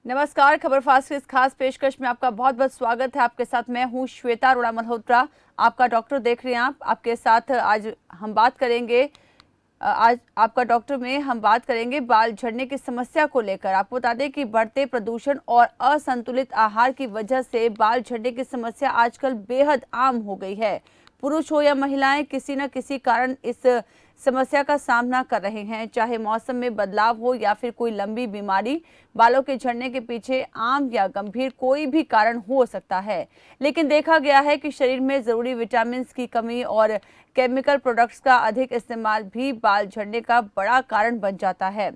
नमस्कार। खबर फास्ट की इस खास पेशकश में आपका बहुत बहुत स्वागत है। आपके साथ मैं हूं श्वेता अरोड़ा मल्होत्रा, आपका डॉक्टर देख रहे हैं आप। आपके साथ आज हम बात करेंगे आज आपका डॉक्टर में हम बात करेंगे बाल झड़ने की समस्या को लेकर। आपको बता दें कि बढ़ते प्रदूषण और असंतुलित आहार की वजह से बाल झड़ने की समस्या आजकल बेहद आम हो गई है। पुरुष हो या महिलाएं, किसी न किसी कारण इस समस्या का सामना कर रहे हैं। चाहे मौसम में बदलाव हो या फिर कोई लंबी बीमारी, बालों के झड़ने के पीछे आम या गंभीर कोई भी कारण हो सकता है। लेकिन देखा गया है कि शरीर में जरूरी विटामिन की कमी और केमिकल प्रोडक्ट्स का अधिक इस्तेमाल भी बाल झड़ने का बड़ा कारण बन जाता है।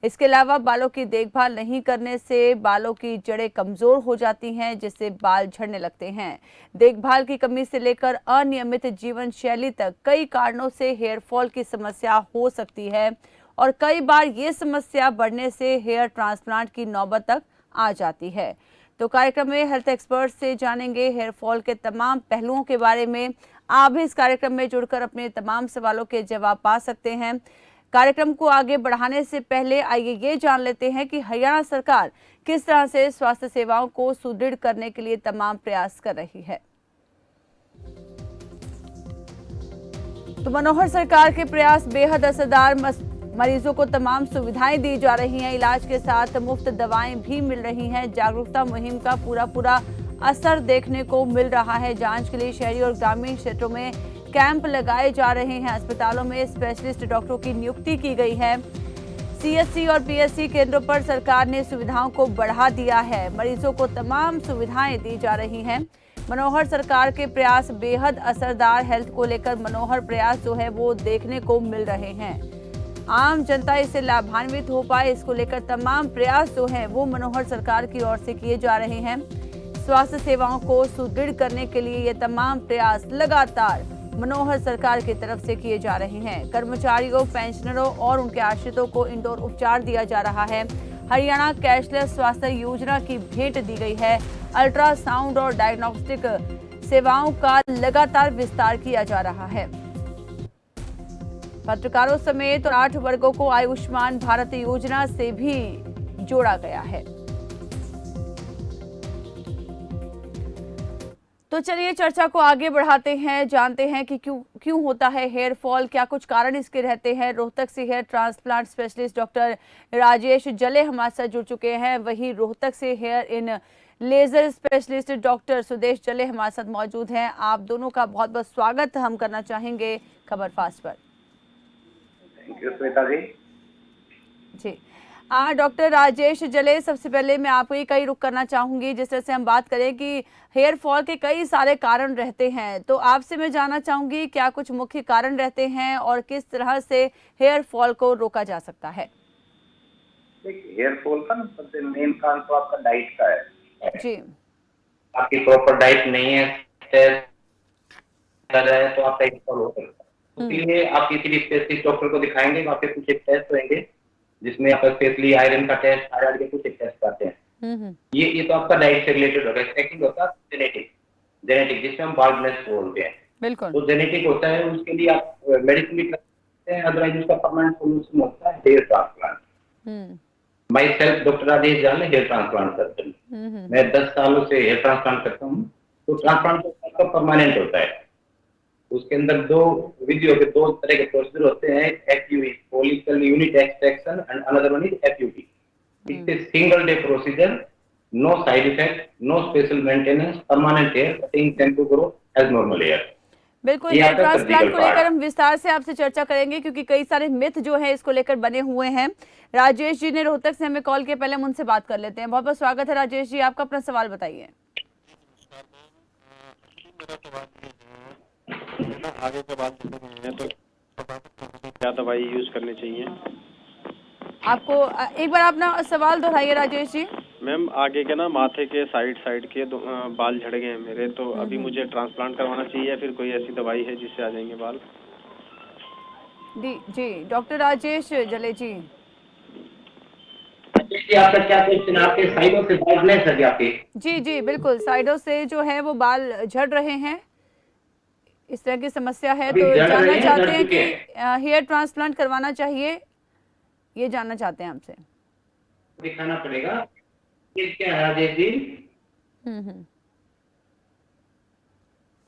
इसके अलावा बालों की देखभाल नहीं करने से बालों की जड़ें कमजोर हो जाती हैं, जिससे बाल झड़ने लगते हैं। देखभाल की कमी से लेकर अनियमित जीवन शैली तक कई कारणों से हेयर फॉल की समस्या हो सकती है और कई बार ये समस्या बढ़ने से हेयर ट्रांसप्लांट की नौबत तक आ जाती है। तो कार्यक्रम में हेल्थ एक्सपर्ट से जानेंगे हेयर फॉल के तमाम पहलुओं के बारे में। आप भी इस कार्यक्रम में जुड़कर अपने तमाम सवालों के जवाब पा सकते हैं। कार्यक्रम को आगे बढ़ाने से पहले आइए ये जान लेते हैं कि हरियाणा सरकार किस तरह से स्वास्थ्य सेवाओं को सुदृढ़ करने के लिए तमाम प्रयास कर रही है। तो मनोहर सरकार के प्रयास बेहद असरदार, मरीजों को तमाम सुविधाएं दी जा रही हैं, इलाज के साथ मुफ्त दवाएं भी मिल रही हैं। जागरूकता मुहिम का पूरा असर देखने को मिल रहा है। जांच के लिए शहरी और ग्रामीण क्षेत्रों में कैंप लगाए जा रहे हैं। अस्पतालों में स्पेशलिस्ट डॉक्टरों की नियुक्ति की गई है। सीएचसी और पीएचसी केंद्रों पर सरकार ने सुविधाओं को बढ़ा दिया है। मरीजों को तमाम सुविधाएं दी जा रही हैं। मनोहर सरकार के प्रयास बेहद असरदार, हेल्थ को लेकर मनोहर प्रयास जो है वो देखने को मिल रहे हैं। आम जनता इससे लाभान्वित हो पाए, इसको लेकर तमाम प्रयास जो हैं वो मनोहर सरकार की ओर से किए जा रहे हैं। स्वास्थ्य सेवाओं को सुदृढ़ करने के लिए ये तमाम प्रयास लगातार मनोहर सरकार की तरफ से किए जा रहे हैं। कर्मचारियों, पेंशनरों और उनके आश्रितों को इंडोर उपचार दिया जा रहा है। हरियाणा कैशलेस स्वास्थ्य योजना की भेंट दी गई है। अल्ट्रासाउंड और डायग्नोस्टिक सेवाओं का लगातार विस्तार किया जा रहा है। पत्रकारों समेत 8 वर्गों को आयुष्मान भारत योजना से भी जोड़ा गया है। तो चलिए चर्चा को आगे बढ़ाते हैं, जानते हैं कि क्यों होता है हेयर फॉल, क्या कुछ कारण इसके रहते हैं। रोहतक से hair transplant specialist doctor Rajesh Jale हमारे साथ जुड़ चुके हैं। वहीं रोहतक से hair in laser specialist doctor Sudesh Jale हमारे साथ मौजूद हैं। आप दोनों का बहुत बहुत स्वागत हम करना चाहेंगे खबर फास्ट पर। Thank you Shweta ji. Doctor Rajesh Jale, सबसे पहले मैं आपको ही कई रुख करना चाहूंगी। जिस तरह से हम बात करें कि हेयर फॉल के कई सारे कारण रहते हैं, तो आपसे मैं जानना चाहूंगी क्या कुछ मुख्य कारण रहते हैं और किस तरह से हेयर फॉल को रोका जा सकता है। हेयर फॉल का सबसे मेन कारण तो आपका डाइट का है जी। आपकी प्रॉपर डाइट नहीं है तो आपका हेयर फॉल हो सकता है। इसलिए आप किसी भी स्पेशलिस्ट डॉक्टर को दिखाएंगे, वहाँ पे कुछ एक टेस्ट होंगे जिसमें आपका स्पेशली आयरन का टेस्ट, थायराइड के कुछ एक टेस्ट करते हैं। ये तो आपका डाइट से रिलेटेड होगा। सेकंड होता है जेनेटिक जिसमें हम बाल्डनेस बोलते हैं। बिल्कुल। तो जेनेटिक होता है, उसके लिए आप मेडिसिन भी करते हैं, अदरवाइज उसका परमानेंट सोल्यूशन होता है hair transplant. Myself doctor Rajesh Jan hair transplant surgeon, मैं 10 सालों से हेयर ट्रांसप्लांट करता हूँ। तो ट्रांसप्लांट आपका परमानेंट होता है। उसके अंदर दो तरह के प्रोसीजर होते हैं। FUE follicle unit extraction and another one is FUT। It's a single day procedure, no side effect, no special maintenance, permanent hair cutting tempo grow as normal hair. बिल्कुल, हेयर ट्रांसप्लांट को लेकर हम विस्तार से आपसे चर्चा करेंगे क्योंकि कई सारे मिथ जो है इसको लेकर बने हुए हैं। राजेश जी ने रोहतक से हमें कॉल किया, पहले हम उनसे बात कर लेते हैं। बहुत बहुत स्वागत है राजेश जी, आपका अपना सवाल बताइए। आगे के बाद तो क्या दवाई यूज करनी चाहिए? आपको एक बार अपना सवाल दोहराइए राजेश जी। मैम, आगे के ना माथे के साइड के बाल झड़ गए हैं मेरे, तो अभी मुझे ट्रांसप्लांट करवाना चाहिए या फिर कोई ऐसी दवाई है जिससे आ जाएंगे बाल? जी डॉक्टर राजेश जले जी। आपका क्या क्वेश्चन? आपके साइडों से बाल्डनेस है आपके? जी बिल्कुल, साइडों से जो है वो बाल झड़ रहे हैं, इस तरह की समस्या है। तो जानना चाहते हैं कि हेयर ट्रांसप्लांट करवाना चाहिए, ये जानना चाहते हैं आपसे। दिखाना पड़ेगा। ये क्या है राजेश जी? हम्म।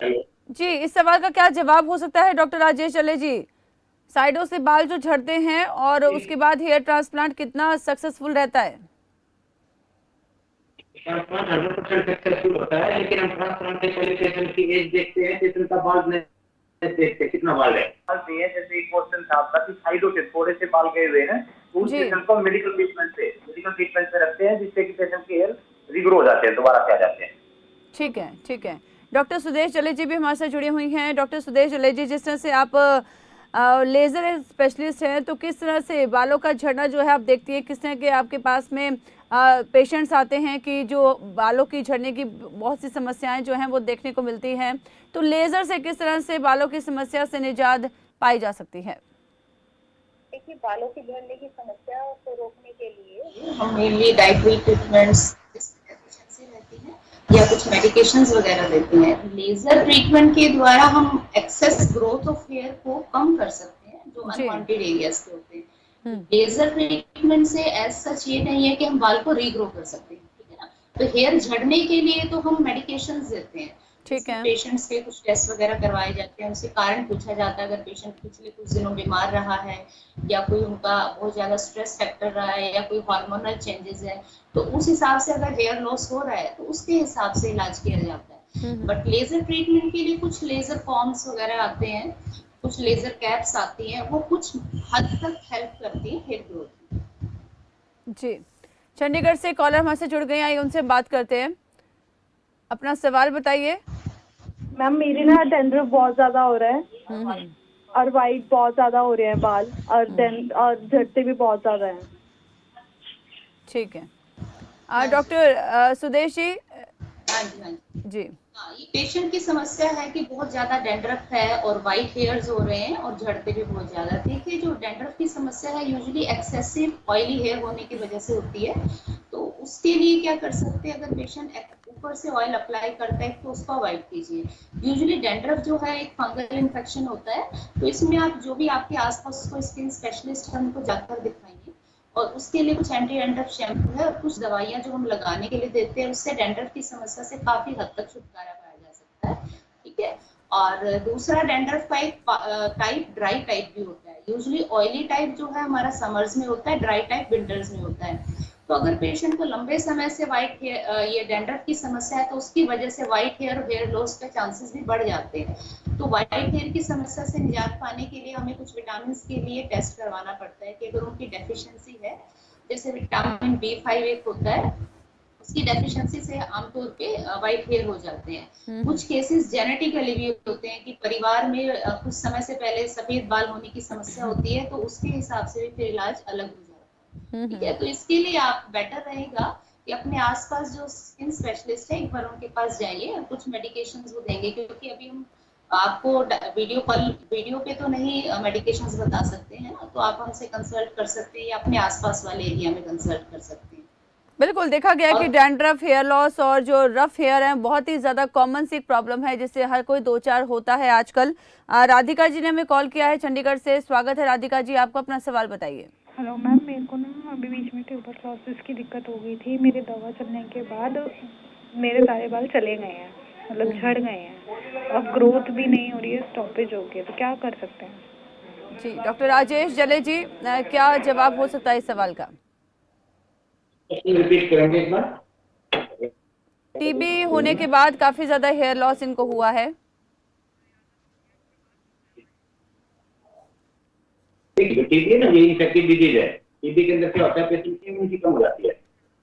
हेलो। जी, इस सवाल का क्या जवाब हो सकता है डॉक्टर राजेश चले जी? साइडों से बाल जो झड़ते हैं और उसके बाद हेयर ट्रांसप्लांट कितना सक्सेसफुल रहता है? ट्रांसप्लांट 100% सक्सेसफुल होता है, लेकिन हम ट्रांसप्लांट के पहले पेशेंट की एज देखते हैं, पेशेंट का बाल नहीं देखते कितना बाल है। बाल नहीं है, जैसे एक क्वेश्चन था आपका कि साइडों से थोड़े से बाल गए हुए हैं, तो उस जी, पेशेंट को मेडिकल ट्रीटमेंट से रखते हैं, जिससे कि पेशेंट के हेयर रिग्रो हो जाते हैं, दोबारा से आ जाते हैं। ठीक है, ठीक है। डॉक्टर सुदेश चले जी भी हमारे साथ जुड़ी हुई हैं। डॉक्टर सुदेश चले जी, जिस तरह से आप लेज़र स्पेशलिस्ट हैं, तो किस तरह से बालों का झड़ना जो है आप देखती हैं, किस तरह के आपके पास में पेशेंट्स आते हैं कि जो बालों की झड़ने की बहुत सी समस्याएं जो हैं वो देखने को मिलती हैं, तो लेज़र से किस तरह से बालों की समस्या से निजात पाई जा सकती है? देखिए, बालों की झड़ने की समस्या को रोकने के लिए हम मेनली डाइटरी ट्रीटमेंट्स एफिशिएंसी रहती है या कुछ मेडिकेशंस वगैरह देते हैं। लेजर ट्रीटमेंट के द्वारा हम एक्सेस ग्रोथ ऑफ हेयर को कम कर सकते हैं जो जी। अनवांटेड एरियाज के होते हैं। हम्म। लेजर ट्रीटमेंट से एज सच ये नहीं है कि हम बाल को रीग्रो कर सकते हैं, ठीक है ना। तो हेयर झड़ने के लिए तो हम मेडिकेशंस देते हैं, ठीक जिसमें है। पेशेंट्स के कुछ टेस्ट वगैरह करवाए जाते हैं, उनसे कारण पूछा जाता है अगर पेशेंट पिछले कुछ दिनों बीमार रहा है या कोई उनका बहुत ज्यादा स्ट्रेस फैक्टर रहा है या कोई हार्मोनल चेंजेस है, तो उस हिसाब से अगर हेयर लॉस हो रहा है तो उसके हिसाब से इलाज किया जाता है। बट लेजर ट्रीटमेंट के लिए कुछ लेजर फॉर्म्स वगैरह आते हैं, कुछ लेजर कैप्स आती हैं, वो कुछ हद तक हेल्प करती है हेयर ग्रोथ। जी, चंडीगढ़ से कॉलर हमारे से जुड़ गए हैं, आइए उनसे बात करते हैं। अपना सवाल बताइए। मैम मेरे ना डैंड्रफ बहुत ज्यादा हो रहा है हम्म। और वाइट बहुत ज्यादा हो रहे हैं बाल और और झड़ते भी बहुत ज्यादा हैं। ठीक है। हाँ जी, डॉक्टर सुदेश जी। हाँ जी, हाँ जी। जी। हाँ, ये पेशेंट की समस्या है कि बहुत ज्यादा डैंड्रफ है और वाइट हेयर्स हो रहे हैं और झड़ते भी बहुत ज्यादा। देखिए, जो डैंड्रफ की समस्या है यूजुअली एक्सेसिव ऑयली हेयर होने की वजह से होती है। तो उसके लिए क्या कर सकते हैं, अगर पेशेंट ऊपर से ऑयल अप्लाई करता है तो उसको अवॉइड कीजिए। यूजुअली डैंड्रफ जो है एक फंगल इन्फेक्शन होता है, तो इसमें आप जो भी आपके आसपास कोई स्किन स्पेशलिस्ट है उनको जाकर दिखाइए, और उसके लिए कुछ एंटी डैंड्रफ शैम्पू है और कुछ दवाइयाँ जो हम लगाने के लिए देते हैं, उससे डैंड्रफ की समस्या से काफी हद तक छुटकारा पाया जा सकता है, ठीक है। और दूसरा डैंड्रफ का एक टाइप ड्राई टाइप भी होता है। यूजुअली ऑयली टाइप जो है हमारा समर्स में होता है, ड्राई टाइप विंटर्स में होता है। तो अगर पेशेंट को लंबे समय से वाइट ये डैंड्रफ की समस्या है तो उसकी वजह से वाइट हेयर और हेयर लॉस के चांसेस भी बढ़ जाते हैं। तो वाइट हेयर की समस्या से निजात पाने के लिए हमें कुछ विटामिन के लिए टेस्ट करवाना पड़ता है कि अगर उनकी डेफिशिएंसी है, जैसे विटामिन B5 एक होता है, उसकी डेफिशिएंसी से आमतौर पे वाइट हेयर हो जाते हैं। कुछ केसेस जेनेटिकली भी होते हैं कि परिवार में कुछ समय से पहले सफेद बाल होने की समस्या होती है, तो उसके हिसाब से भी फिर इलाज अलग हो जाता है, ठीक है। तो इसके लिए आप बेटर रहेगा कि अपने आसपास जो स्किन स्पेशलिस्ट है एक बार उनके पास जाइए और कुछ मेडिकेशंस वो देंगे, क्योंकि अभी हम आपको वीडियो पे तो नहीं मेडिकेशंस बता सकते हैं ना, तो आप हमसे कंसल्ट कर सकते हैं या अपने आसपास वाले एरिया में कंसल्ट कर सकते हैं। बिल्कुल, देखा गया कि और डैंड्रफ, हेयर लॉस और जो रफ हेयर है बहुत ही ज़्यादा कॉमन सी प्रॉब्लम है जिससे हर कोई दो चार होता है आजकल। राधिका जी ने हमें कॉल किया है चंडीगढ़ से। स्वागत है राधिका जी, आपको अपना सवाल बताइए। हेलो मैम, मेरे को ना अभी बीच में ट्यूबरक्लोसिस की दिक्कत हो गई थी। मेरी दवा चलने के बाद मेरे सारे बाल चले गए हैं, मतलब झड़ गए हैं। अब ग्रोथ भी नहीं हो रही है, स्टॉपेज हो गया, तो क्या कर सकते हैं? जी, डॉक्टर राजेश जले जी, क्या जवाब हो सकता है इस सवाल का? रिपीट करेंगे एक बार? टीबी होने के बाद काफी ज्यादा हेयर लॉस इनको हुआ है। टीबी ना, ये इन्फेक्टिव डिजीज है। टीबी के अंदर क्या होता है, पेशेंट की इम्यूनिटी कम हो जाती है,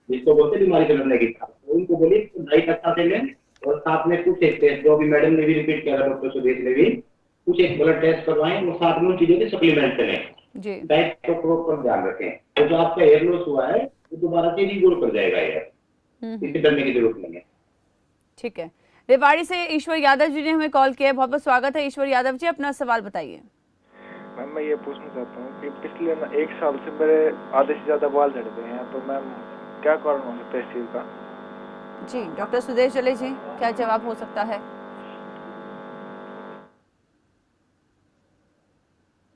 जिसको बोलते हैं बीमारी से लड़ने की ताकत। तो उनको बोलिए डाइट अच्छा से लें, और साथ में कुछ एक टेस्ट जो अभी मैडम ने भी रिपीट किया था, डॉक्टर सुदेश ने भी, कुछ एक ब्लड टेस्ट करवाएं और साथ में उन चीजों की सप्लीमेंट करें। जी। डाइट को प्रॉपर ध्यान रखें, तो जो आपका हेयर लॉस हुआ है वो दोबारा से रिग्रो कर जाएगा यार, इससे डरने की जरूरत नहीं है। ठीक है। रेवाड़ी से ईश्वर यादव जी ने हमें कॉल किया है, बहुत बहुत स्वागत है ईश्वर यादव जी, अपना सवाल बताइए। मैम, मैं ये पूछना चाहता हूँ कि पिछले 1 साल से मेरे आधे से ज्यादा बाल झड़ गए हैं, तो मैम क्या कारण हो सकता है इस चीज का? जी, डॉक्टर सुदेश जले जी, क्या जवाब हो सकता है?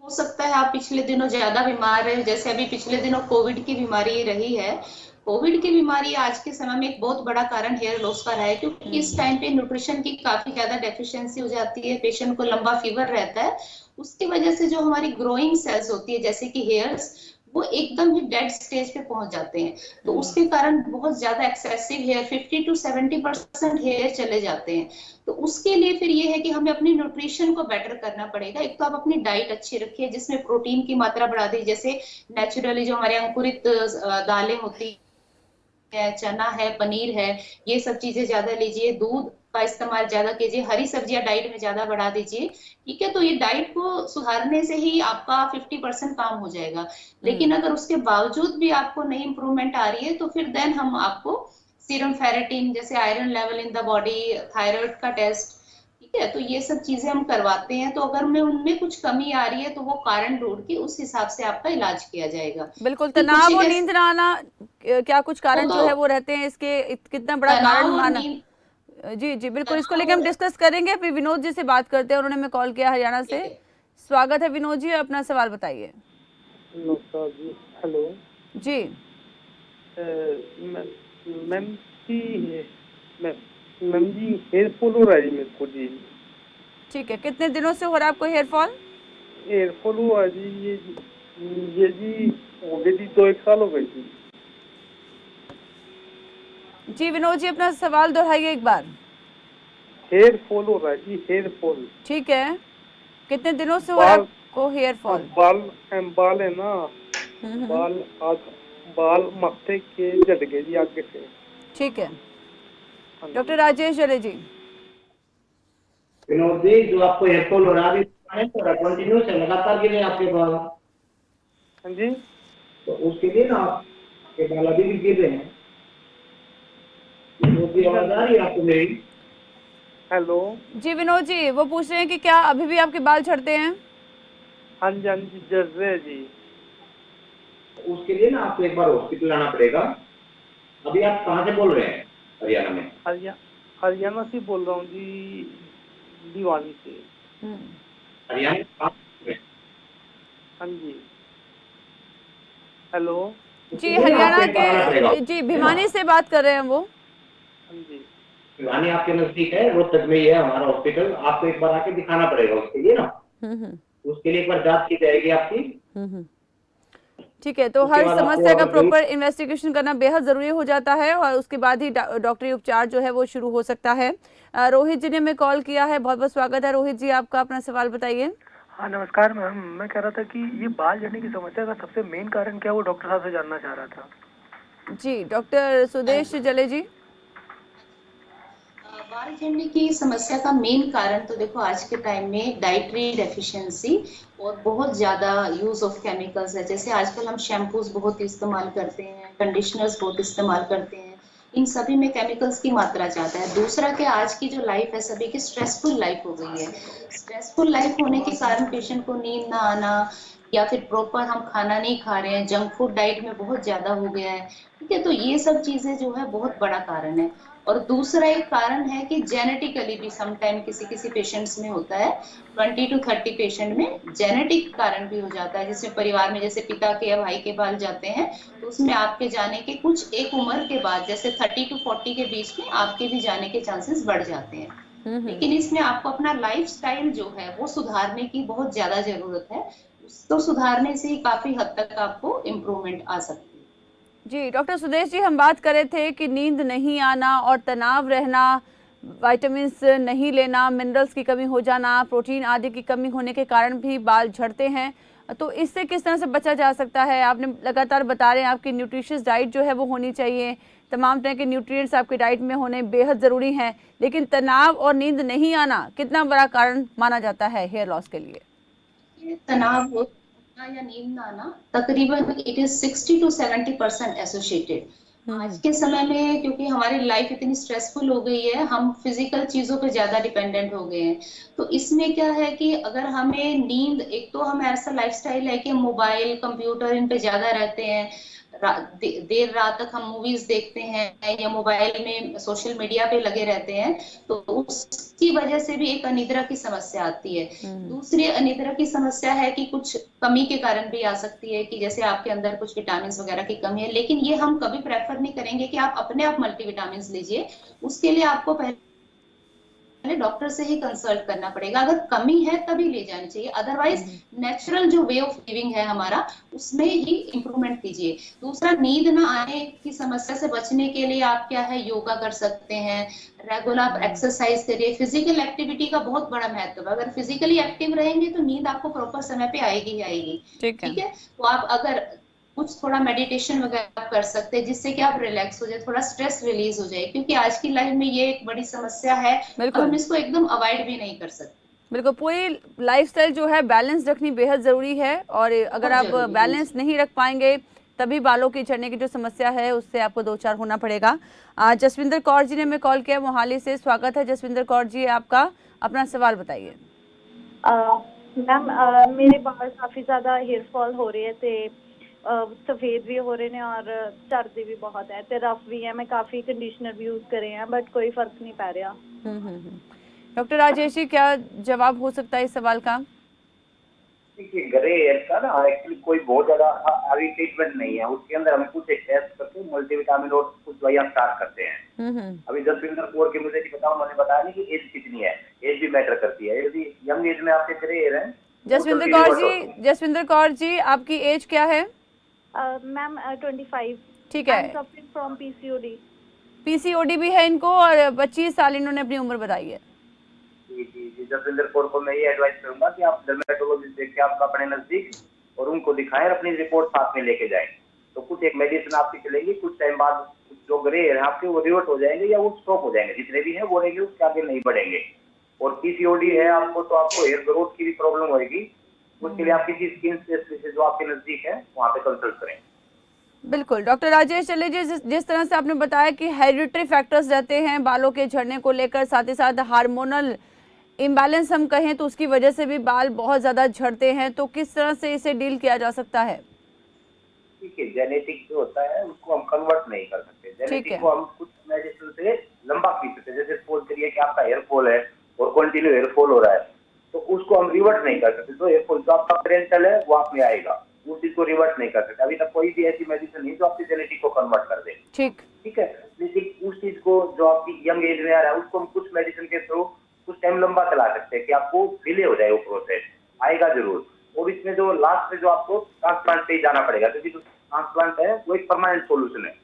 हो सकता है आप पिछले दिनों ज्यादा बीमार है, जैसे अभी पिछले दिनों कोविड की बीमारी रही है, कोविड की बीमारी आज के समय में एक बहुत बड़ा कारण हेयर लॉस का रहा है, क्योंकि इस टाइम पे न्यूट्रिशन की काफी ज्यादा डेफिशिएंसी हो जाती है, पेशेंट को लंबा फीवर रहता है। उसकी वजह से जो हमारी ग्रोइंग सेल्स होती है जैसे कि हेयर्स, वो एकदम ही डेड स्टेज पे पहुंच जाते हैं। तो उसके कारण बहुत ज्यादा एक्सेसिव हेयर, 50 to 70% हेयर चले जाते हैं। तो उसके लिए फिर ये है कि हमें अपनी न्यूट्रिशन को बेटर करना पड़ेगा। एक तो आप अपनी डाइट अच्छी रखिए जिसमें प्रोटीन की मात्रा बढ़ा दी, जैसे नेचुरली जो हमारे अंकुरित दालें होती है, चना है, पनीर है, ये सब चीजें ज्यादा लीजिए, दूध का इस्तेमाल ज्यादा कीजिए, हरी सब्जियां डाइट में ज्यादा बढ़ा दीजिए। ठीक है, तो ये डाइट को सुधारने से ही आपका 50% काम हो जाएगा। लेकिन अगर उसके बावजूद भी आपको नहीं इंप्रूवमेंट आ रही है तो फिर देन हम आपको सीरम फेरेटिन, जैसे iron level in the body, thyroid का टेस्ट, ठीक है, तो ये सब चीजें हम करवाते हैं। तो अगर में उनमें कुछ कमी आ रही है तो वो कारण ढूंढ के उस हिसाब से आपका इलाज किया जाएगा। बिल्कुल। कि कुछ तनाव और एक नींद ना आना, क्या कुछ कारण तो जो है वो रहते हैं इसके, कितना बड़ा तनाव कारण और माना? नींद, जी जी बिल्कुल, इसको तनाव लेकर हम और, डिस्कस करेंगे। अभी विनोद जी से बात करते हैं, उन्होंने हमें कॉल किया हरियाणा ठीक से। है। स्वागत है विनोद जी, अपना सवाल बताइए। नमस्कार जी। हेलो जी मैम जी, मैम जी हेयर फॉल हो रहा है जी मेरे को जी। ठीक है, कितने दिनों से हो रहा है आपको हेयर फॉल? हेयर फॉल हुआ जी, ये जी हो गई जी 2-1 साल हो गए जी। जी विनोद जी, अपना सवाल दोहराइए एक बार। हेयर फॉल हो रहा है जी, हेयर फॉल। ठीक है, कितने दिनों से हो रहा है बाल, आपको हेयर फॉल? बाल है ना, बाल बाल माथे के झड़ गए जी आगे से। ठीक है, हाँ जी। डॉक्टर राजेश जले जी। विनोद जी, जो आपको हेयर फॉल हो रहा है अभी कंटिन्यूस है, लगातार गिरे आपके बाल, हाँ जी। तो उसके लिए ना आपके बाल अभी भी गिर रहे हैं। विनोद जी, आवाज आ रही है आपको मेरी? हेलो। जी विनोद जी, वो पूछ रहे हैं कि क्या अभी भी आपके बाल झड़ते हैं? हाँ जी, हाँ जी, झड़ रहे हैं जी। उसके लिए ना आपको एक बार हॉस्पिटल आना पड़ेगा। अभी आप कहाँ से बोल रहे हैं? हरियाणा में? हरियाणा से बोल रहा हूँ जी, दीवानी से। हरियाणा में कहाँ से? हाँ जी। हेलो। जी हरियाणा के, जी भिवानी से बात कर रहे हैं वो। हाँ जी। भिवानी आपके नजदीक है, वो तक में ही है हमारा हॉस्पिटल। आपको एक बार आके दिखाना पड़ेगा उसके लिए ना। उसके लिए एक बार जांच की जाएगी आपकी। ठीक है, तो उसके हर बाद समस्या आपको का अगर प्रॉपर इन्वेस्टिगेशन करना बेहद जरूरी हो जाता है और उसके बाद ही डॉक्टरी उपचार जो है वो शुरू हो सकता है। रोहित जी ने हमें कॉल किया है, बहुत बहुत स्वागत है रोहित जी, आपका अपना सवाल बताइए। हाँ नमस्कार मैम, मैं कह रहा था कि ये बाल झड़ने की समस्या का सबसे मेन कारण क्या है, वो डॉक्टर साहब से जानना चाह रहा था। जी डॉक्टर सुदेश जले जी। बाल झड़ने की समस्या का मेन कारण तो देखो आज के टाइम में डाइटरी डेफिशिएंसी और बहुत ज्यादा यूज ऑफ केमिकल्स है। जैसे आजकल हम शैम्पूज बहुत इस्तेमाल करते हैं, कंडीशनर्स बहुत इस्तेमाल करते हैं, इन सभी में केमिकल्स की मात्रा ज्यादा है। दूसरा कि आज की जो लाइफ है सभी की स्ट्रेसफुल लाइफ हो गई है। स्ट्रेसफुल लाइफ होने के कारण पेशेंट को नींद ना आना, या फिर प्रॉपर हम खाना नहीं खा रहे हैं, जंक फूड डाइट में बहुत ज्यादा हो गया है। ठीक है, तो ये सब चीजें जो है बहुत बड़ा कारण है। और दूसरा एक कारण है कि जेनेटिकली भी समटाइम किसी किसी पेशेंट्स में होता है, 20 to 30 पेशेंट में जेनेटिक कारण भी हो जाता है, जिसमें परिवार में जैसे पिता के या भाई के बाल जाते हैं तो उसमें आपके जाने के कुछ एक उम्र के बाद जैसे 30 to 40 के बीच में आपके भी जाने के चांसेस बढ़ जाते हैं। लेकिन इसमें आपको अपना लाइफस्टाइल जो है वो सुधारने की बहुत ज्यादा जरूरत है। उसको सुधारने से ही काफी हद तक आपको इम्प्रूवमेंट आ सकती है। जी डॉक्टर सुदेश जी, हम बात कर रहे थे कि नींद नहीं आना और तनाव रहना, विटामिन्स नहीं लेना, मिनरल्स की कमी हो जाना, प्रोटीन आदि की कमी होने के कारण भी बाल झड़ते हैं। तो इससे किस तरह से बचा जा सकता है? आपने लगातार बता रहे हैं आपकी न्यूट्रिशियस डाइट जो है वो होनी चाहिए, तमाम तरह के न्यूट्रिएंट्स आपकी डाइट में होने बेहद ज़रूरी हैं, लेकिन तनाव और नींद नहीं आना कितना बड़ा कारण माना जाता है हेयर लॉस के लिए? तनाव या नींद ना आना तकरीबन इट इज 60 to 70% एसोसिएटेड। आज के समय में क्योंकि हमारी लाइफ इतनी स्ट्रेसफुल हो गई है, हम फिजिकल चीजों पे ज्यादा डिपेंडेंट हो गए हैं। तो इसमें क्या है कि अगर हमें नींद, एक तो हम ऐसा लाइफस्टाइल है कि मोबाइल कंप्यूटर इन पे ज्यादा रहते हैं, देर रात तक हम मूवीज देखते हैं या मोबाइल में सोशल मीडिया पे लगे रहते हैं, तो उसकी वजह से भी एक अनिद्रा की समस्या आती है। दूसरी अनिद्रा की समस्या है कि कुछ कमी के कारण भी आ सकती है, कि जैसे आपके अंदर कुछ विटामिन वगैरह की कमी है, लेकिन ये हम कभी प्रेफर नहीं करेंगे कि आप अपने आप मल्टीविटामिन लीजिए। उसके लिए आपको पहले डॉक्टर से ही कंसल्ट करना पड़ेगा। अगर कमी है तभी ले जानी चाहिए, अदरवाइज नेचुरल जो वे ऑफ लिविंग है हमारा, उसमें ही इंप्रूवमेंट कीजिए। दूसरा, नींद ना आने की समस्या से बचने के लिए आप क्या है, योगा कर सकते हैं, रेगुलर एक्सरसाइज करिए। फिजिकल एक्टिविटी का बहुत बड़ा महत्व है। अगर फिजिकली एक्टिव रहेंगे तो नींद आपको प्रॉपर समय पे आएगी ही आएगी। ठीक है, तो आप अगर कुछ थोड़ा मेडिटेशन वगैरह कर सकते हैं, जिससे कि आप रिलैक्स हो जाए, थोड़ा स्ट्रेस रिलीज हो जाए, क्योंकि आज की लाइफ में ये एक बड़ी समस्या है और हम इसको एकदम अवॉइड भी नहीं कर सकते। बिल्कुल, पूरी लाइफस्टाइल जो है बैलेंस रखनी बेहद ज़रूरी है, और अगर आप बैलेंस नहीं रख पाएंगे तभी बालों की झड़ने की जो समस्या है उससे आपको दो चार होना पड़ेगा। जसविंदर कौर जी ने हमें कॉल किया मोहाली से। स्वागत है जसविंदर कौर जी आपका, अपना सवाल बताइए। मैम, मेरे बाल काफ़ी ज़्यादा हेयर फॉल हो रहे थे, सफ़ेद भी हो रहे हैं और चर्दी भी बहुत है, तो रफ भी है। मैं काफ़ी कंडीशनर भी यूज़ करे हैं बट कोई फ़र्क नहीं पै रहा। डॉक्टर राजेश जी, क्या जवाब हो सकता है इस सवाल का? देखिए, ग्रे हेयर का ना एक्चुअली कोई बहुत ज्यादा अभी ट्रीटमेंट नहीं है। उसके अंदर हम कुछ एक टेस्ट करते हैं, मल्टीविटामिन और कुछ दवाइयां स्टार्ट करते हैं। अभी जसविंदर कौर की मुझे नहीं पता, उन्होंने बताया नहीं कि एज कितनी है। एज भी मैटर करती है। यदि यंग एज में आपके ग्रे हेयर है। जसविंदर कौर जी आपकी एज क्या है? मैम 25। ठीक है। सफरिंग फ्रॉम पीसीओडी भी है इनको, और 25 साल इन्होंने अपनी उम्र बताई है। जी, जसविंदर कौर को मैं ये एडवाइस करूंगा कि आप डर्मेटोलॉजिस्ट देख के आपका अपने नजदीक और उनको दिखाएं और अपनी रिपोर्ट साथ में लेके जाएं। तो कुछ एक मेडिसिन आपकी चलेगी, कुछ टाइम बाद जो ग्रे हेयर है आपके वो रिवर्ट हो जाएंगे या वो स्टॉप हो जाएंगे, जितने भी हैं वो रहेंगे, उसके आगे नहीं बढ़ेंगे। और पीसीओडी है आपको तो आपको हेयर ग्रोथ की भी प्रॉब्लम होगी। उसके लिए आप किसी स्किन स्पेशलिस्ट जो आपके नजदीक है वहाँ पे कंसल्ट करें। बिल्कुल डॉक्टर राजेश, चलिए जिस तरह से आपने बताया कि हेरिडिटरी फैक्टर्स रहते हैं बालों के झड़ने को लेकर, साथ ही साथ हार्मोनल इम्बैलेंस हम कहें तो उसकी वजह से भी बाल बहुत ज़्यादा झड़ते हैं, तो किस तरह से इसे डील किया जा सकता है? ठीक है, जेनेटिक जो होता है उसको हम कन्वर्ट नहीं कर सकते। जेनेटिक को हम कुछ मेडिसिन से लंबा खींच सकते हैं। जैसे सपोज करिए कि आपका हेयर फॉल है और कंटिन्यू हेयर फॉल हो रहा है, तो उसको हम रिवर्ट नहीं कर सकते। तो हेयर फॉल जो आपका पेरेंटल है वो आप में आएगा, उस चीज को रिवर्ट नहीं कर सकते। अभी तक कोई भी ऐसी मेडिसिन नहीं जो आपकी जेनेटिक को कन्वर्ट कर दे। ठीक है, लेकिन उस चीज को जो आपकी यंग एज में आ रहा है उसको हम कुछ मेडिसिन के थ्रू कुछ टाइम लंबा चला सकते हैं कि आपको डिले हो जाए, वो प्रोसेस आएगा जरूर। और इसमें जो लास्ट में जो आपको ट्रांसप्लांट पे जाना पड़ेगा, क्योंकि जो ट्रांसप्लांट है वो एक परमानेंट सॉल्यूशन है।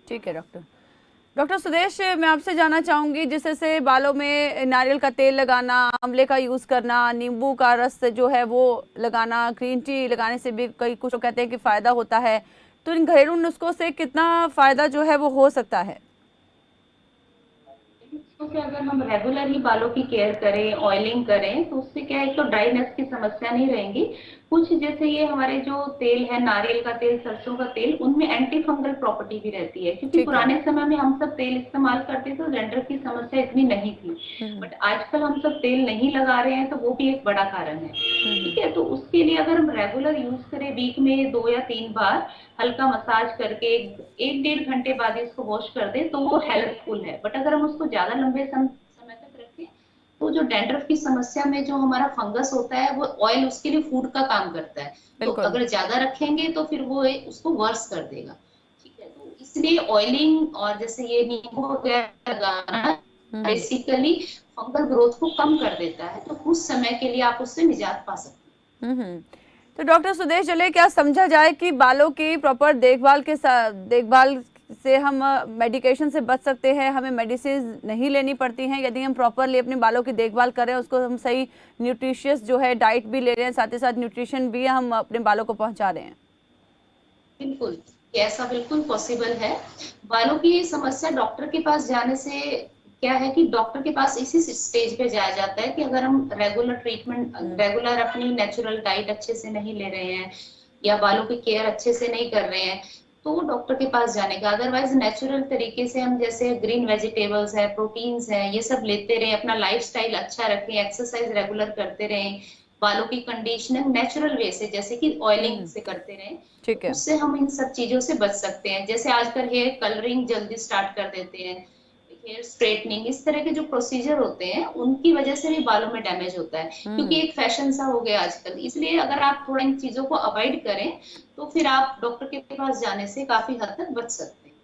ठीक है डॉक्टर सुदेश, मैं आपसे जानना चाहूंगी, जिससे बालों में नारियल का तेल लगाना, आंवले का यूज करना, नींबू का रस जो है वो लगाना, ग्रीन टी लगाने से भी कई कुछ कहते हैं कि फायदा होता है, तो इन घरेलू नुस्खों से कितना फायदा जो है वो हो सकता है? कि अगर हम रेगुलरली बालों की केयर करें, ऑयलिंग करें, तो उससे क्या है, तो ड्राईनेस की समस्या नहीं रहेंगी। कुछ जैसे ये हमारे जो तेल है, नारियल का तेल, सरसों का तेल, उनमें एंटी फंगल प्रॉपर्टी भी रहती है। क्योंकि पुराने समय में हम सब तेल इस्तेमाल करते थे तो डैंड्रफ की समस्या इतनी नहीं थी, बट आजकल हम सब तेल नहीं लगा रहे हैं, तो वो भी एक बड़ा कारण है। ठीक है, तो उसके लिए अगर हम रेगुलर यूज करें, वीक में 2 या 3 बार हल्का मसाज करके 1-1.5 घंटे बाद इसको वॉश कर दें, तो वो हेल्पफुल है। बट अगर हम उसको ज्यादा लंबे समय तक रखें तो जो डैंड्रफ की समस्या में जो हमारा फंगस होता है, वो ऑयल उसके लिए फूड का काम करता है। तो अगर ज्यादा रखेंगे तो फिर वो उसको वर्स कर देगा। ठीक है, तो इसलिए ऑयलिंग और जैसे ये नींबू वगैरह लगाना बेसिकली फंगल ग्रोथ को कम कर देता है, तो कुछ समय के लिए आप उससे निजात पा सकते हैं। तो डॉक्टर सुदेश, चले क्या समझा जाए कि बालों की प्रॉपर देखभाल से हम मेडिकेशन से बच सकते हैं, हमें मेडिसिन नहीं लेनी पड़ती हैं यदि हम प्रॉपरली अपने बालों की देखभाल करें, उसको हम सही न्यूट्रिशियस जो है डाइट भी ले रहे हैं, साथ ही साथ न्यूट्रिशन भी हम अपने बालों को पहुंचा रहे हैं? बिल्कुल, ऐसा बिल्कुल पॉसिबल है। बालों की समस्या डॉक्टर के पास जाने से क्या है कि डॉक्टर के पास इसी स्टेज पे जाया जाता है कि अगर हम रेगुलर अपनी नेचुरल डाइट अच्छे से नहीं ले रहे हैं या बालों की केयर अच्छे से नहीं कर रहे हैं, तो डॉक्टर के पास जाने का। अदरवाइज नेचुरल तरीके से हम जैसे ग्रीन वेजिटेबल्स है, प्रोटीन्स है, ये सब लेते रहे, अपना लाइफस्टाइल अच्छा रखें, एक्सरसाइज रेगुलर करते रहें, बालों की कंडीशनिंग नेचुरल वे से, जैसे कि ऑयलिंग से करते रहें, ठीक है। उससे हम इन सब चीजों से बच सकते हैं। जैसे आजकल हेयर कलरिंग जल्दी स्टार्ट कर देते हैं, हेयर स्ट्रेटनिंग, इस तरह के जो प्रोसीजर होते हैं उनकी वजह से भी बालों में डैमेज होता है, क्योंकि एक फैशन सा हो गया आजकल। इसलिए अगर आप थोड़ा इन चीजों को अवॉइड करें तो फिर आप डॉक्टर के पास जाने से काफी हद तक बच सकते हैं।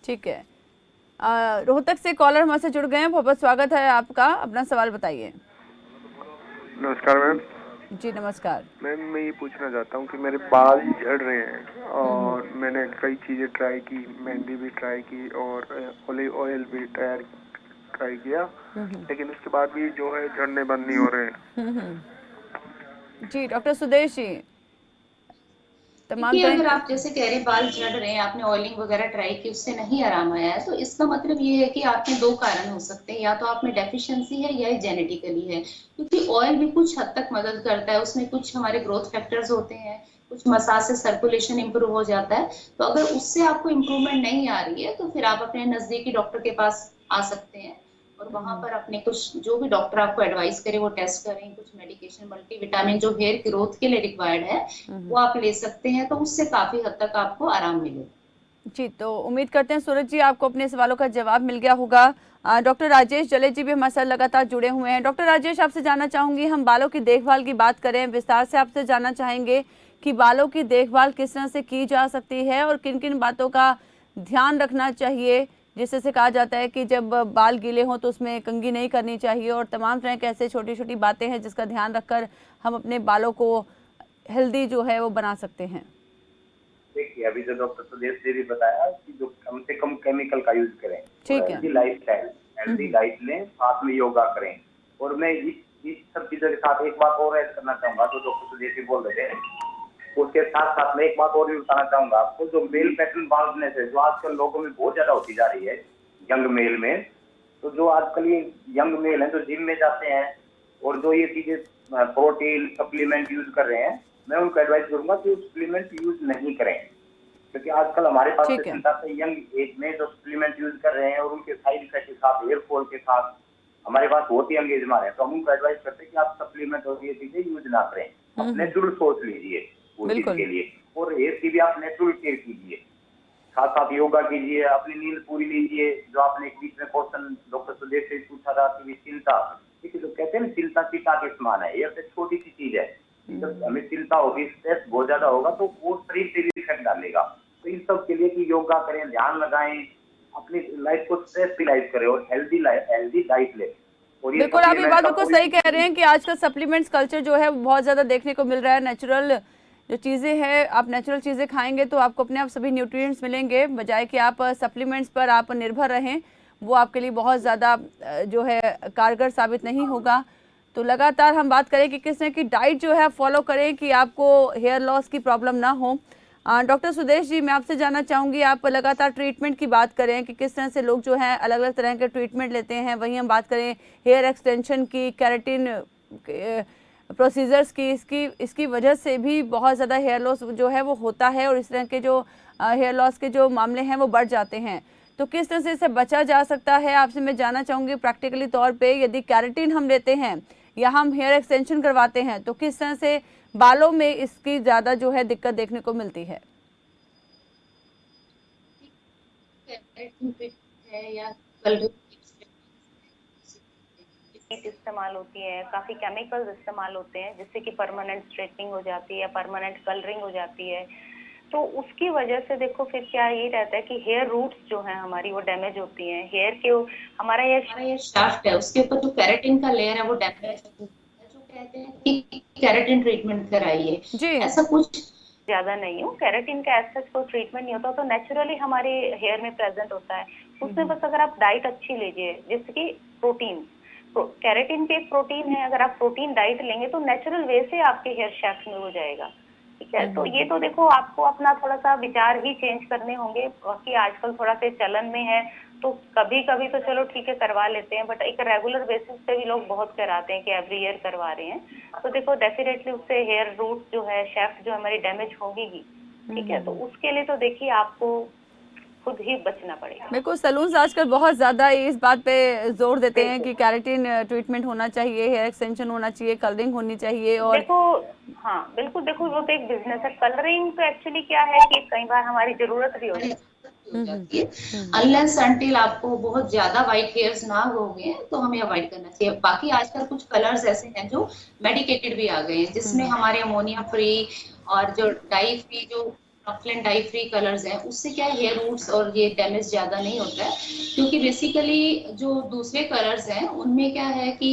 ठीक है। रोहतक से कॉलर हमारे से जुड़ गए हैं, बहुत बहुत स्वागत है आपका, अपना सवाल बताइए। नमस्कार मैम। जी नमस्कार। मैम मैं ये पूछना चाहता हूँ कि मेरे बाल झड़ रहे हैं और मैंने कई चीज़ें ट्राई की, मेहंदी भी ट्राई की और ऑलिव ऑयल भी ट्राई किया, लेकिन उसके बाद भी जो है झड़ने बंद नहीं हो रहे हैं। जी डॉक्टर सुदेश जी, तमाम देखिए, तरह अगर के आप जैसे कह रहे हैं बाल झड़ रहे हैं, आपने ऑयलिंग वगैरह ट्राई की, उससे नहीं आराम आया है, तो इसका मतलब ये है कि आपके दो कारण हो सकते हैं, या तो आप में डेफिशिएंसी है या जेनेटिकली है। क्योंकि ऑयल भी कुछ हद तक मदद करता है, उसमें कुछ हमारे ग्रोथ फैक्टर्स होते हैं, कुछ मसाज से सर्कुलेशन इंप्रूव हो जाता है। तो अगर उससे आपको इम्प्रूवमेंट नहीं आ रही है तो फिर आप अपने नजदीकी डॉक्टर के पास आ सकते हैं और वहां पर अपने कुछ जो भी डॉक्टर आपको एडवाइस करे वो टेस्ट करें, कुछ मेडिकेशन मल्टीविटामिन जो हेयर ग्रोथ के लिए रिक्वायर्ड है वो आप ले सकते हैं, तो उससे काफी हद तक आपको आराम मिलेगा। जी, तो उम्मीद करते हैं सूरज जी आपको अपने सवालों का जवाब मिल गया होगा। डॉक्टर राजेश जले जी भी हमारे साथ लगातार जुड़े हुए हैं। डॉक्टर राजेश, आपसे जानना चाहूंगी, हम बालों की देखभाल की बात करें, विस्तार से आपसे जानना चाहेंगे कि बालों की देखभाल किस तरह से की जा सकती है और किन किन बातों का ध्यान रखना चाहिए, जिससे से कहा जाता है कि जब बाल गीले हों तो उसमें कंघी नहीं करनी चाहिए, और तमाम तरह के ऐसे छोटी छोटी बातें हैं जिसका ध्यान रखकर हम अपने बालों को हेल्दी जो है वो बना सकते हैं। देखिए, अभी जो डॉक्टर सुदेश जी भी बताया कि जो कम से कम केमिकल का यूज करें, ठीक है। Healthy life style, healthy diet लें, साथ में योगा करें। और मैं इस सब चीजों के साथ एक बात और ऐड करना चाहूंगा, जो डॉक्टर सुदेश जी बोल रहे थे, उसके साथ साथ मैं एक बात और भी बताना चाहूंगा आपको। जो मेल पैटर्न बाल्डनेस है, जो आजकल लोगों में बहुत ज्यादा होती जा रही है, यंग मेल में, तो जो आजकल ये यंग मेल है जो जिम में जाते हैं और जो ये चीजें प्रोटीन सप्लीमेंट यूज कर रहे हैं, मैं उनको एडवाइस करूंगा कि सप्लीमेंट यूज नहीं करें। क्योंकि आजकल हमारे पास ठीक है। पेशेंट आते हैं यंग एज में जो सप्लीमेंट यूज कर रहे हैं और उनके साइड इफेक्ट के साथ, हेयर फॉल के साथ, हमारे पास बहुत ही यंग एज में आ रहे हैं। तो हम उनको एडवाइस करते हैं कि आप सप्लीमेंट और ये चीजें यूज ना करें, आप नेचुरल सोच लीजिए वो चीज बिल्कुल। के लिए, और हेयर की भी आप नेचुरल केयर कीजिए, साथ साथ योगा कीजिए, अपनी नींद पूरी लीजिए। जो आपने एक बीच में क्वेश्चन डॉक्टर सुदेश से पूछा था कि चिंता, देखिए जो कहते हैं ना, चिंता चिता के समान है, ये एक छोटी सी चीज है। जब हमें चिंता होगी, स्ट्रेस बहुत ज्यादा होगा तो वो शरीर पे भी इफेक्ट डालेगा। तो इन सब के लिए कि योगा करें, ध्यान लगाएं, अपनी लाइफ को स्ट्रेस फ्री लाइफ करें और हेल्दी डाइट लें। और ये बिल्कुल, आप ये बात supplement का बिल्कुल कोई सही कह रहे हैं कि आजकल सप्लीमेंट्स कल्चर जो है वो बहुत ज़्यादा देखने को मिल रहा है। नेचुरल जो चीज़ें हैं, आप नेचुरल चीज़ें खाएंगे तो आपको अपने आप सभी न्यूट्रिएंट्स मिलेंगे, बजाय कि आप सप्लीमेंट्स पर आप निर्भर रहें, वो आपके लिए बहुत ज़्यादा जो है कारगर साबित नहीं होगा। तो लगातार हम बात करें कि किस तरह की डाइट जो है फॉलो करें कि आपको हेयर लॉस की प्रॉब्लम ना हो। डॉक्टर सुदेश जी, मैं आपसे जानना चाहूँगी, आप लगातार ट्रीटमेंट की बात करें कि किस तरह से लोग जो हैं अलग अलग तरह के ट्रीटमेंट लेते हैं। वहीं हम बात करें हेयर एक्सटेंशन की, केराटिन प्रोसीजर्स की, इसकी वजह से भी बहुत ज़्यादा हेयर लॉस जो है वो होता है, और इस तरह के जो हेयर लॉस के जो मामले हैं वो बढ़ जाते हैं। तो किस तरह से इससे बचा जा सकता है, आपसे मैं जानना चाहूँगी प्रैक्टिकली तौर पे, यदि केराटिन हम लेते हैं या हम हेयर एक्सटेंशन करवाते हैं तो किस तरह से बालों में इसकी ज़्यादा जो है दिक्कत देखने को मिलती है। इस्तेमाल होती है, काफी केमिकल्स इस्तेमाल होते हैं, जिससे कि परमानेंट स्ट्रेटनिंग हो जाती है, परमानेंट कलरिंग हो जाती है। तो उसकी वजह से देखो फिर क्या ये रहता है कि हेयर रूट्स जो हैं हमारी वो डैमेज होती हैं। हेयर के हमारा ये शाफ्ट है, उसके ऊपर जो केराटिन का लेयर है वो डैमेज होता है। जो कहते हैं कि केराटिन ट्रीटमेंट कराइए, जी ऐसा कुछ ज्यादा नहीं हो, केराटिन का ऐसा कोई ट्रीटमेंट नहीं होता, तो नेचुरली हमारे हेयर में प्रेजेंट होता है। उसमें बस अगर आप डाइट अच्छी लीजिए, जैसे कि प्रोटीन, केराटिन भी एक प्रोटीन है, अगर आप प्रोटीन डाइट लेंगे तो नेचुरल वे से आपके हेयर शेफ्ट में हो जाएगा। ठीक है, तो ये तो देखो आपको अपना थोड़ा सा विचार ही चेंज करने होंगे। बाकी आजकल थोड़ा सा चलन में है तो कभी कभी तो चलो ठीक है करवा लेते हैं, बट एक रेगुलर बेसिस पे भी लोग बहुत कराते हैं कि एवरी ईयर करवा रहे हैं। तो देखो डेफिनेटली उससे हेयर रूट जो है, शेफ्ट जो हमारी डैमेज होगी ही। ठीक है, तो उसके लिए तो देखिए आपको खुद ही बचना पड़ेगा। मेरे को सैलून्स आजकल बहुत ज्यादा इस बात पे जोर देते हैं कि केराटिन ट्रीटमेंट होना चाहिए, हेयर एक्सटेंशन होना चाहिए, कलरिंग होनी चाहिए। और देखो, हाँ बिल्कुल, देखो वो तो एक बिजनेस है। कलरिंग तो एक्चुअली क्या है कि कई बार हमारी जरूरत भी होती है। अनलेस अनटिल आपको बहुत ज्यादा व्हाइट हेयर्स ना हो गए तो हमें अवॉइड करना चाहिए। बाकी आजकल कुछ कलर्स ऐसे हैं जो मेडिकेटेड भी आ गए हैं, जिसमें हमारे अमोनिया फ्री और जो डाई फ्री, जो ऑफलाइन डाई फ्री कलर्स हैं, उससे क्या है हेयर रूट्स और ये डैमेज ज्यादा नहीं होता है। क्योंकि बेसिकली जो दूसरे कलर्स हैं उनमें क्या है कि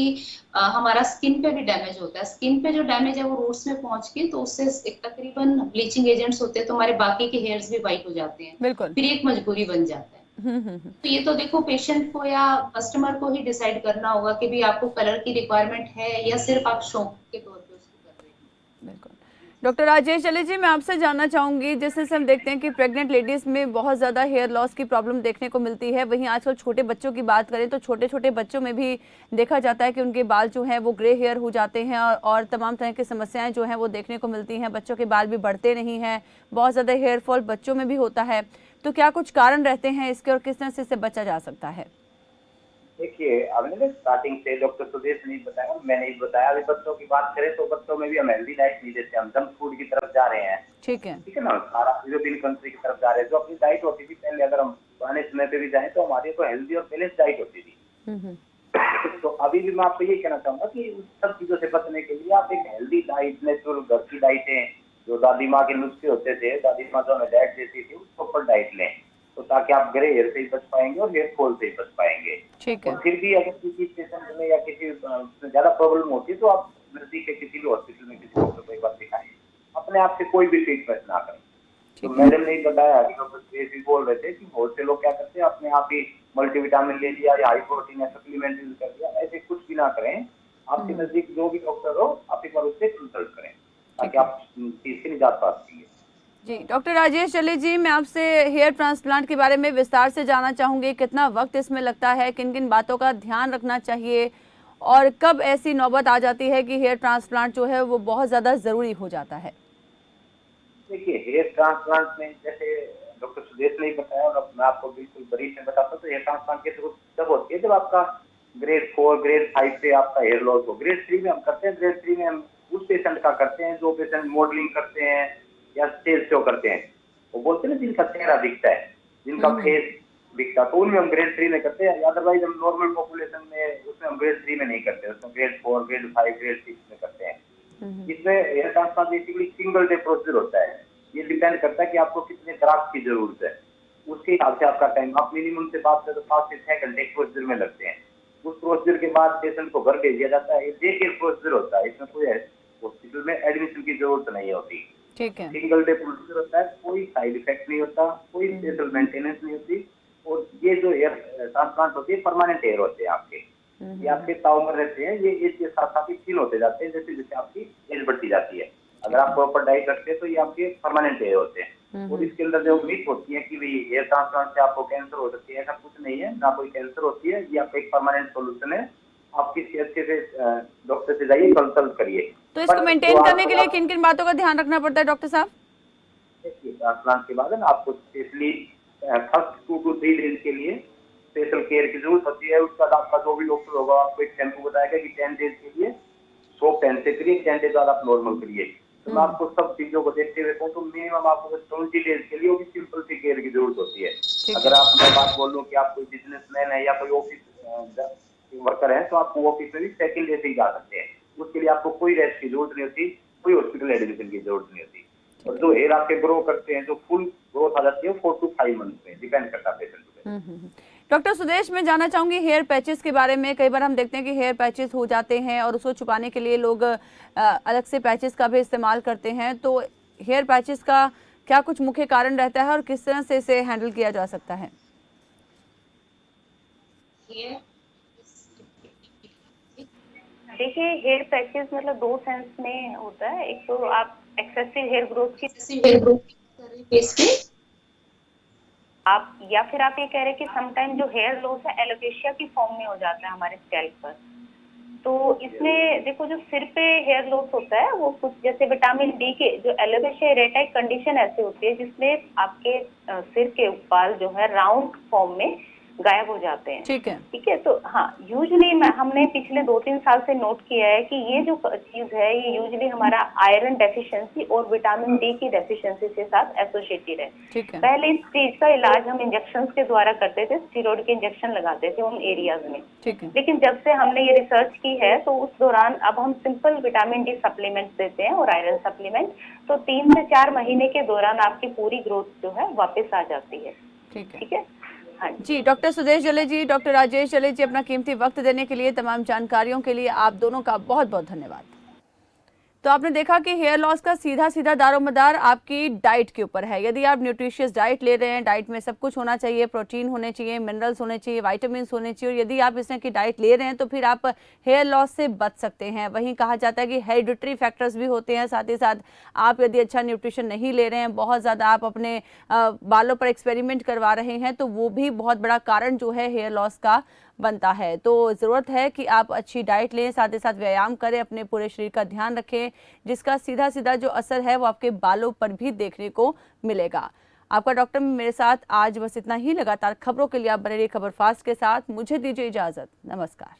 हमारा स्किन पे भी डैमेज होता है। स्किन पे जो डैमेज है वो रूट्स में पहुंच के, तो उससे एक तकरीबन ब्लीचिंग एजेंट्स होते हैं, तो हमारे बाकी के हेयर्स भी वाइट हो जाते हैं, बिल्कुल। फिर एक मजबूरी बन जाता है। तो ये तो देखो पेशेंट को या कस्टमर को ही डिसाइड करना होगा कि भी आपको कलर की रिक्वायरमेंट है या सिर्फ आप शौक के तौर पे उसको कर रहे हैं। बिल्कुल। डॉक्टर राजेश चले जी, मैं आपसे जानना चाहूंगी, जैसे हम देखते हैं कि प्रेग्नेंट लेडीज में बहुत ज़्यादा हेयर लॉस की प्रॉब्लम देखने को मिलती है। वहीं आजकल छोटे बच्चों की बात करें तो छोटे छोटे बच्चों में भी देखा जाता है कि उनके बाल जो हैं वो ग्रे हेयर हो जाते हैं और तमाम तरह की समस्याएं जो हैं वो देखने को मिलती हैं। बच्चों के बाल भी बढ़ते नहीं हैं, बहुत ज़्यादा हेयर फॉल बच्चों में भी होता है। तो क्या कुछ कारण रहते हैं इसके और किस तरह से इससे बचा जा सकता है? देखिए, आपने स्टार्टिंग से डॉक्टर सुदेश ने बताया, मैंने ही बताया। अभी बच्चों की बात करें तो बच्चों में भी हम हेल्दी डाइट नहीं देते, हम जंक फूड की तरफ जा रहे हैं। ठीक है ना, सारा यूरोपियन कंट्री की तरफ जा रहे हैं। जो अपनी डाइट होती थी पहले, अगर हम पुराने समय पे भी जाए तो हमारी तो हेल्दी और बैलेंस डाइट होती थी। तो अभी भी मैं आपको ये कहना चाहूंगा कि उन सब चीजों से बचने के लिए आप एक हेल्दी डाइट, नेचुरल घर की डाइटें, जो दादी माँ के नुस्खे होते थे, दादी माँ जो हमें डाइट देती थी, उसको ऊपर डाइट लें, तो ताकि आप ग्रे हेयर से ही बच पाएंगे और हेयर फॉल से ही बच पाएंगे। ठीक है। और फिर भी अगर किसी पेशेंट में या किसी ज्यादा प्रॉब्लम होती है तो आप नजदीक के किसी भी हॉस्पिटल में किसी डॉक्टर को एक बार दिखाएं। अपने आप से कोई भी ट्रीटमेंट ना करें। तो मैडम ने बताया कि डॉक्टर सुरेश भी बोल रहे थे कि बहुत से लोग क्या करते हैं, अपने आप ही मल्टीविटामिन ले लिया या हाई प्रोटीन या सप्लीमेंट यूज कर लिया। ऐसे कुछ भी ना करें। आपके नजदीक जो भी डॉक्टर हो, आप एक बार उससे कंसल्ट करें ताकि आप चीज से निजात पा सकेंगे। जी डॉक्टर राजेश चले जी, मैं आपसे हेयर ट्रांसप्लांट के बारे में विस्तार से जानना चाहूंगी। कितना वक्त इसमें लगता है, किन किन बातों का ध्यान रखना चाहिए और कब ऐसी नौबत आ जाती है कि हेयर ट्रांसप्लांट जो है वो बहुत ज़्यादा ज़रूरी हो जाता है? देखिए, हेयर ट्रांसप्लांट में जैसे डॉक्टर सुदेश ने बताया और मैं आपको बिल्कुल ब्रीफ में बताता हूँ, तो हेयर ट्रांसप्लांट की जरूरत तब होती है जब आपका ग्रेड 4, ग्रेड 5 पे आपका हेयर लॉस हो। ग्रेड 3 में हम करते हैं, ग्रेड 3 में हम उस पेशेंट का करते हैं जो पेशेंट मॉडलिंग करते हैं या स्टेज शो करते हैं। वो बोलते हैं ना, जिनका चेहरा दिखता है, जिनका फेस दिखता है, तो उनमें हम ग्रेड 3 में करते हैं। अदरवाइज हम नॉर्मल पॉपुलेशन में उसमें हम ग्रेड 3 में नहीं करते, उसमें ग्रेड 4, ग्रेड 5, ग्रेड 6 में करते हैं। इसमें hair transplant basically single day procedure होता है। ये डिपेंड करता है कि आपको कितने ग्राफ्ट की जरूरत है, उसके हिसाब से आपका टाइम। आप मिनिमम से बात करें तो 5 से 6 घंटे प्रोसीजर में लगते हैं। उस प्रोसीजर के बाद पेशेंट को घर भेज दिया जाता है। डे केयर प्रोसीजर होता है, इसमें कोई हॉस्पिटल में एडमिशन की जरूरत नहीं होती। ठीक है। सिंगल डे प्रोसीजर होता है, कोई साइड इफेक्ट नहीं होता, कोई स्पेशल मेंटेनेंस नहीं होती। और ये जो हेयर ट्रांसप्लांट होती है, परमानेंट हेयर होते हैं आपके, ये आपके ताव में रहते हैं। ये एज के साथ साथ ही क्षीण होते जाते हैं जैसे जैसे आपकी एज बढ़ती जाती है। अगर आप प्रॉपर डाइट रखते हैं तो ये आपके परमानेंट हेयर होते हैं। और इसके अंदर जो मिथ होती है कि भाई हेयर ट्रांसप्लांट से आपको कैंसर हो सकती है, ऐसा कुछ नहीं है, ना कोई कैंसर होती है। ये आपका एक परमानेंट सोल्यूशन है। आप किसी अच्छे से डॉक्टर से जाइए, कंसल्ट करिए। तो इसको मेंटेन करने के लिए किन किन बातों का ध्यान रखना पड़ता है डॉक्टर साहब? देखिए, ट्रांसप्लांट के बाद आपको स्पेशली फर्स्ट 2 to 3 डेज के लिए स्पेशल केयर की जरूरत होती है। उसके बाद आपका जो भी डॉक्टर होगा आपको एक शैम्पू बताएगा कि 10 डेज के लिए सॉफ्ट हैंड से करिए, 10 डेज बाद आप नॉर्मल करिए। तो मैं आपको सब चीजों को देखते हुए कहूँ तो मिनिमम आपको 20 डेज के लिए वो भी सिंपल सी केयर की जरूरत होती है। अगर आप मैं बात बोल लूँ कि आप कोई बिजनेसमैन है या कोई ऑफिस वर्कर है तो आप ऑफिस में भी सेकंड डे से ही जा सकते हैं। उसके लिए आपको कोई रेस्ट की जरूरत नहीं होती, कोई हॉस्पिटल एडमिशन की जरूरत नहीं होती। और जो हेयर आपके ग्रो करते हैं, जो फुल ग्रोथ आ जाती है 4 to 5 मंथ में, डिपेंड करता है पेशेंट पे। डॉक्टर सुदेश, मैं जानना चाहूंगी हेयर पैचेस के बारे में। कई बार हम देखते हैं कि हेयर पैचेस हो जाते हैं और उसको छुपाने के लिए लोग अलग से पैचेस का भी इस्तेमाल करते हैं। तो हेयर पैचेस का क्या कुछ मुख्य कारण रहता है और किस तरह से इसे हैंडल किया जा सकता है? देखिए, हेयर पैचेस मतलब 2 सेंस में होता है। एक तो आप एक्सेसिव हेयर ग्रोथ की आप, या फिर आप ये कह रहे हैं कि समटाइम जो हेयर लॉस है एलोपेशिया की फॉर्म में हो जाता है हमारे स्कैल्प पर। तो इसमें देखो जो सिर पे हेयर लॉस होता है वो कुछ जैसे विटामिन डी के जो एलोपेशिया एरेटा कंडीशन ऐसी होती है जिसमें आपके सिर के बाल जो है राउंड फॉर्म में गायब हो जाते हैं। ठीक है। तो हाँ, यूजुअली हमने पिछले 2-3 साल से नोट किया है कि ये जो चीज है ये यूजुअली हमारा आयरन डेफिशिएंसी और विटामिन डी की डेफिशिएंसी के साथ एसोसिएटेड है। ठीक है। पहले इस चीज का इलाज हम इंजेक्शन के द्वारा करते थे, स्टेरॉइड के इंजेक्शन लगाते थे उन एरियाज में। ठीक है। लेकिन जब से हमने ये रिसर्च की है तो उस दौरान अब हम सिंपल विटामिन डी सप्लीमेंट देते हैं और आयरन सप्लीमेंट, तो 3 से 4 महीने के दौरान आपकी पूरी ग्रोथ जो है वापस आ जाती है। ठीक है। हाँ जी, डॉक्टर सुदेश जले जी, डॉक्टर राजेश जले जी, अपना कीमती वक्त देने के लिए, तमाम जानकारियों के लिए आप दोनों का बहुत बहुत धन्यवाद। तो आपने देखा कि हेयर लॉस का सीधा सीधा दारोमदार आपकी डाइट के ऊपर है। यदि आप न्यूट्रिशियस डाइट ले रहे हैं, डाइट में सब कुछ होना चाहिए, प्रोटीन होने चाहिए, मिनरल्स होने चाहिए, विटामिन होने चाहिए, और यदि आप इस तरह की डाइट ले रहे हैं तो फिर आप हेयर लॉस से बच सकते हैं। वहीं कहा जाता है कि हेरिडिटरी फैक्टर्स भी होते हैं, साथ ही साथ आप यदि अच्छा न्यूट्रिशन नहीं ले रहे हैं, बहुत ज़्यादा आप अपने बालों पर एक्सपेरिमेंट करवा रहे हैं, तो वो भी बहुत बड़ा कारण जो है हेयर लॉस का बनता है। तो ज़रूरत है कि आप अच्छी डाइट लें, साथ ही साथ व्यायाम करें, अपने पूरे शरीर का ध्यान रखें, जिसका सीधा सीधा जो असर है वो आपके बालों पर भी देखने को मिलेगा। आपका डॉक्टर में मेरे साथ आज बस इतना ही। लगातार खबरों के लिए आप बने रहिए खबर फास्ट के साथ। मुझे दीजिए इजाज़त। नमस्कार।